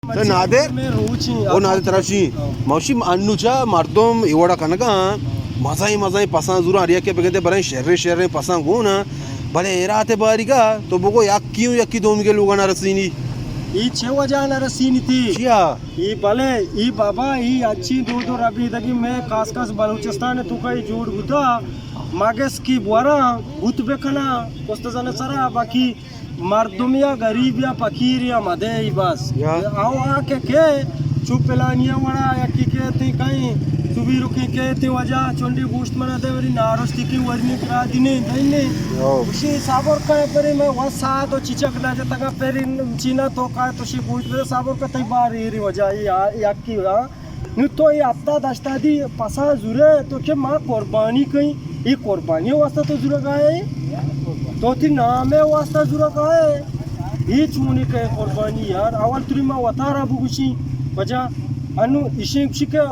nader o nader tarashi maushi annucha mardom iwada kanaka mazai pasan zura ariya ke begede baran sherre pasan guna bale erate bariga to bogo yakki domige lugana rasini ई 6 वजाना रसीनी थी ई भले ई बाबा ई अच्छी दो रबी तकी मैं खास बलूचिस्तान तू कई जोड़ गुता मागेस की बुआरा गुत बेखना कोस्तजाने सरा बाकी मर्दुमिया गरीब या फकीर या मदे ही बस आओ आके के चुपलानिया वड़ा या की के ती कहीं सुबी रुकी के ती वजा चोंडी गोश्त मना दे वरी नारस्ती की वरनी करा दिने दइने उसी साबर का परे में वसा तो चिचक ना जता का पेरी चीना तो का तो शी गोश्त में साबर का तई बार री वजा या की नु तो ये हफ्ता दस्ता दी पसा जुरे तो के मां कुर्बानी कहीं ये कुर्बानी वास्ता तो जुरा गाए तो ती नामे वास्ता जुरा गाए ये चुनी के कुर्बानी यार अवल तुरी मा वतारा बुगुशी वजा अनु इशी के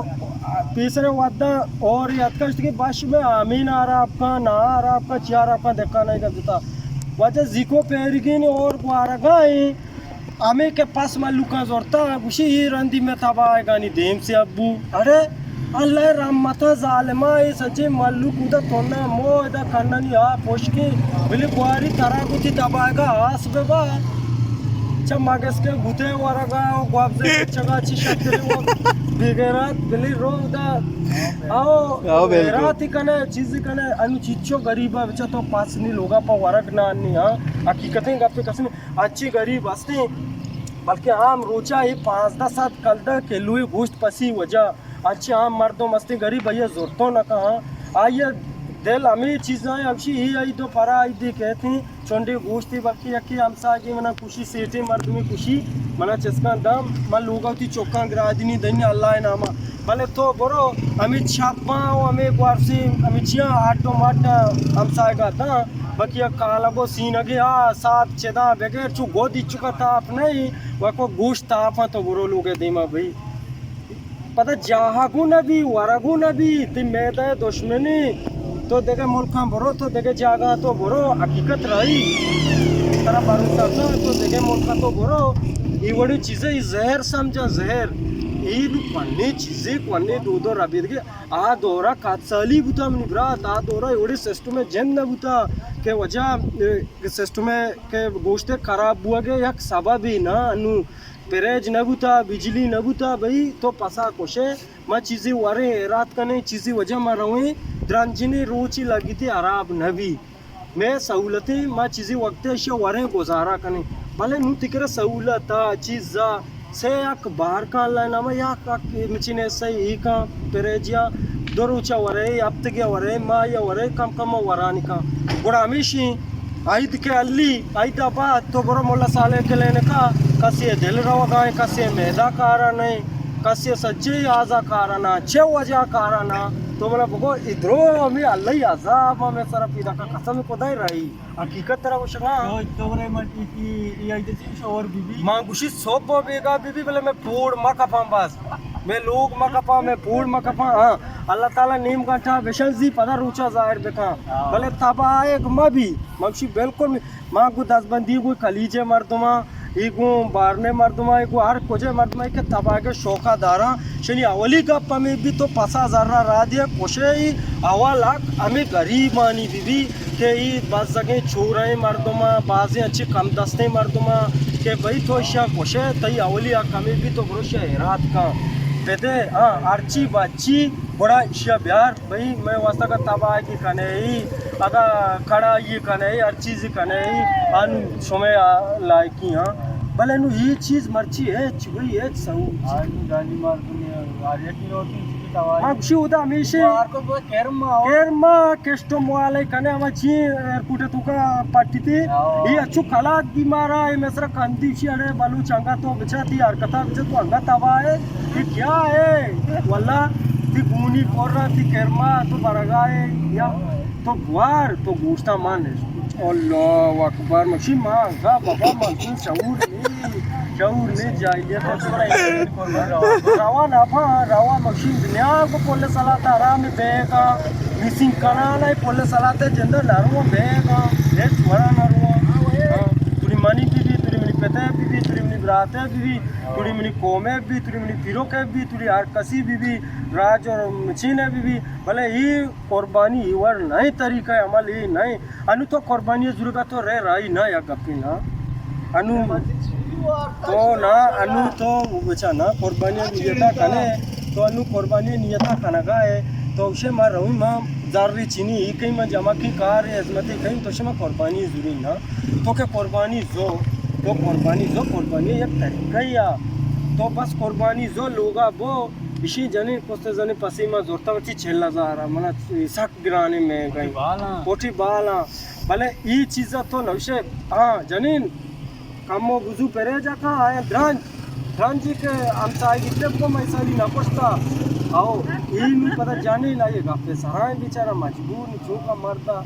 तीसरे वादा और यादकाश के बाश में आमीन आ रहा आपका ना आ रहा आपका चार आपका देखा नहीं कर देता वजह जिको पेरिगिन और गुआरा गाए आमे के पास मालूका जोरता उसी ही रंदी में तबा गानी देम से अब्बू अरे अल्लाह राम माता जालिमा ये सच्चे मालूक उदा तोना मो इदा खाननी आ पोश के बिली गुआरी तरह कुछ दबाएगा आस बेबा चमागस के गुते वरगा ग्वाब से चगा चिशकरे वो बिगरात बिली रोदा आओ बेराती कने चीज कने अनु चिच्चो गरीबा बच्चा तो पास नहीं लोगा पा वरग ना नहीं हां हकीकतें गप्पे कसम अच्छी गरीब हस्ते बल्कि आम रोचा ये 5-10 सात कलदा के लुई गोश्त पसी वजह अच्छे आम मर्दों मस्ती गरीब भैया जोरतो ना कहा आइए दिल हमें चीज़ें अबशी ही आई तो परा आई दी कहती चोंडी गोश्ती बाकी यकी हमसा की मना खुशी सेठी मर्द में खुशी मना चस्का दम मन लोगा ती चौका ग्रादिनी धन्य अल्लाह नामा भले तो बरो हमें छापा हमें वारसी हमें चिया आटो माट हमसा का था बाकी काला बो सीन अगे आ सात छेदा बगैर चु गोदी चुका था आप नहीं वको गोश्त था तो बरो लोगे दीमा भाई पता जहागु नबी वरगु नबी ती मैदा दुश्मनी तो देखे मुल्क भरो तो देखे जागा तो भरो हकीकत रही तरह भरोसा था तो देखे मुल्क तो भरो ये बड़ी चीज़ें जहर समझा जहर ये भी पन्ने चीज़ें पन्ने दो रबी देखे आ दोरा कातसाली बुता मनी ब्रात आ दोरा एवढे सिस्टम में जन न बुता के वजह सिस्टम में के गोश्ते खराब हुआ गए एक सबब ही ना अनु पेरेज न बुता बिजली न बुता भाई तो पसा कोशे मैं चीज़ें वारे रात का नहीं चीज़ें वजह में रहूँ द्रांजिनी रोची लगी थी अराब नबी मैं सहूलतें मैं चीज़ें वक्त ऐसे वारे गुजारा कने भले नू तिकरे सहूलत चीज़ा से एक बाहर का अल्लाह नामा या का मचीने सही का पेरेजिया दोरुचा वारे अब तक या वारे माँ या वारे कम वरानी का बड़ा हमेशी आइद के अल्ली आइद आबाद तो बड़ा मोला साले के लेने का कसी दिल रवा गाए कसी मैदा कारा नहीं कसी सज्जे आजा कारा ना छे वजह कारा ना तो मला बगो इधरो हमें अल्लाह ही अजाब हमें सारा पीदा का कसम को दाई रही हकीकत तरह वो शगा तो रे मल्टी की या इधर और बीबी मां गुशी सोप बेगा बीबी बोले मैं फूड मकपा बस मैं लोग मकपा मैं फूड मकपा हां अल्लाह ताला नीम काठा बेशंजी पता रुचा जाहिर बेका बोले तबा एक मबी मक्षी बिल्कुल मां को 10 बंदी को कलीजे मर्दमा इगो बारने मर्दमा इगो हर कोजे मर्दमा के तबा के शौका दारा शनी अवली गप्पा में भी तो 5000 रा दिया कोशे ही अवालाक हमें गरीब मानी बीबी के ही बस जगह छोरे मर्दमा बाजे अच्छे कम दस्ते मर्दमा के भाई तो इशा कोशे तई अवली कमी भी तो ब्रोशे रात का पेदे हाँ अर्ची बाची बड़ा इशा ब्यार भाई मैं वास्ता का तबा की कने ही अगर खड़ा ये कने ही हर चीज़ कने ही अन समय लायकी हाँ भले नु ये चीज़ मर्ची है चुई है सहू गाली मार दुनिया आर्यटी होती तवा अक्षी उदा हमेशा मार को केरमा केस्टो मोआले कने आमाची एयरपोर्ट तुका पाटीते ये अच्छु कला बीमारा है मेसरा कंदी ची अरे बालू चंगा तो बेचाती हरकता बेचा तो अंगा तबा है ये क्या है वल्ला ती गुनी कोरा ती केरमा तो बरगाए या तो गुआर तो गोश्ता मान अल्लाह अकबर मशी मां गा बाबा मन शऊर ने जाइए तो रवा नाफा रवा मशी दुनिया को पोले सलाता आराम बेगा मिसिंग कनाला पोले सलाते जंदर नारुआ बेगा नेक्स्ट वरा नारुआ तुरी मनी बीबी तुरी मनी पता बीबी तुरी मनी बराते भी तुड़ी मनी कोमे भी तुड़ी मनी पीरो के भी तुड़ी हर कसी भी राज और मचीने भी भले ही कुर्बानी ही वर नहीं तरीका है अमल ही नहीं अनु तो कुर्बानी जुर्गा तो रह रही ना या गप्पी ना अनु तो ना अनु तो बचा ना कुर्बानी नियता कने तो अनु कुर्बानी नियता कना है तो उसे मार रहूँ माँ जारी चीनी ही कहीं मैं जमा की कार है अजमती कहीं तो मैं कुर्बानी जरूरी ना तो क्या कुर्बानी जो कुर्बानी एक तरीका ही आ तो बस कुर्बानी जो लोगा वो इसी जने कोस्ते जने पसीमा जोरता बच्ची छेला जा रहा मना सक गिराने में गई कोठी बाला भले ये चीज़ तो नवशे हाँ जनीन कामो बुजू पेरे जाका आया ध्रांजी के आमसाई कितने को मैसाली ना कोस्ता आओ ये नहीं पता जाने ना ये गापे सराय बेचारा मजबूर चौका मरता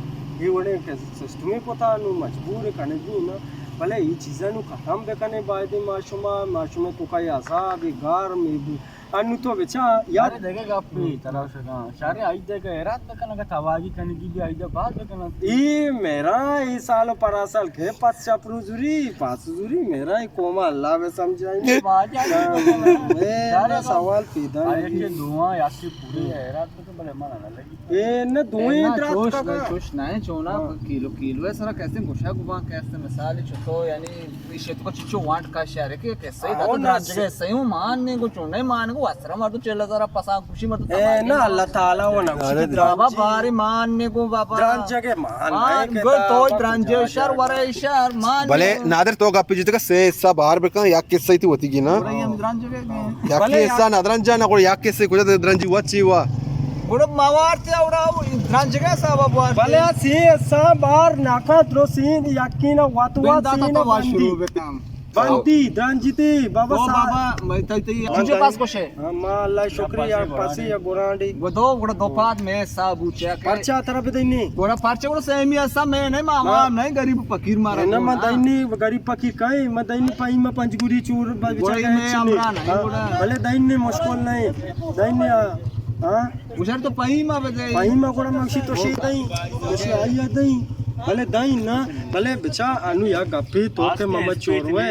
ये वड़े के सिस्टम ही पता नु मजबूर करने दू ना भले ये चीज़ें नु खत्म बेकने बायदे माशुमा तो का आजाब गार में भी अनु तो बेचा यार देखेगा अपनी तरह से ना सारे आई देगा रात में कना का तवागी करने की भी आई दे बात में कना ये मेरा ये साल पर साल के पास चपरू जुरी मेरा ये कोमा अल्लाह में समझाई मेरा सवाल पैदा ये दुआ यासी पूरी है रात में तो भले माना ना लगी ये न दुए रात का कुछ नहीं चोना किलो है सारा कैसे गुशा गुबा कैसे मिसाल छतो यानी इशत को चिचो वांट का शहर के कैसे दादा जगह सही हूं मानने को चोने मान को असरा मार तो चला जरा पसा खुशी मत ए ना अल्लाह ताला वो ना बाबा बारे मानने को बाबा द्रांज जगह मान गो तो द्रांज शहर वरे शहर मान भले नादर तो गप्पी जितका से सब बाहर बेका या किस्सा ही होती की ना हम द्रांज जगह या किस्सा नादरंजा ना को या किस्से कुछ द्रांजी वच्ची वा गुड मावारते आवडा द्रांज जगह सा बाबा भले सी सा बार नाका द्रो सीन यकीन वातवा सीन बंदी द्रांजिते बाबा बाबा मैं तुझे पास कुछ है अम्मा अल्लाह शुक्रिया पासी या गोरांडी वो गुड दो पाद में साबू चेक पर्चा तरफ देनी गोड़ा पर्चे गुड सेमी ऐसा मैं नहीं मामा नहीं गरीब फकीर मारा ना मदैनी गरीब फकीर कई मदैनी पाई में पंचगुरी चूर बेचारे में अमरा नहीं गोड़ा भले दैनी मुश्किल नहीं दैनी हां उधर तो पाई में बजे पाई में गोड़ा मक्षी तो शी दई उसे आई दई भले दई ना भले बचा अनु या गप्पी तो के मम चोर वे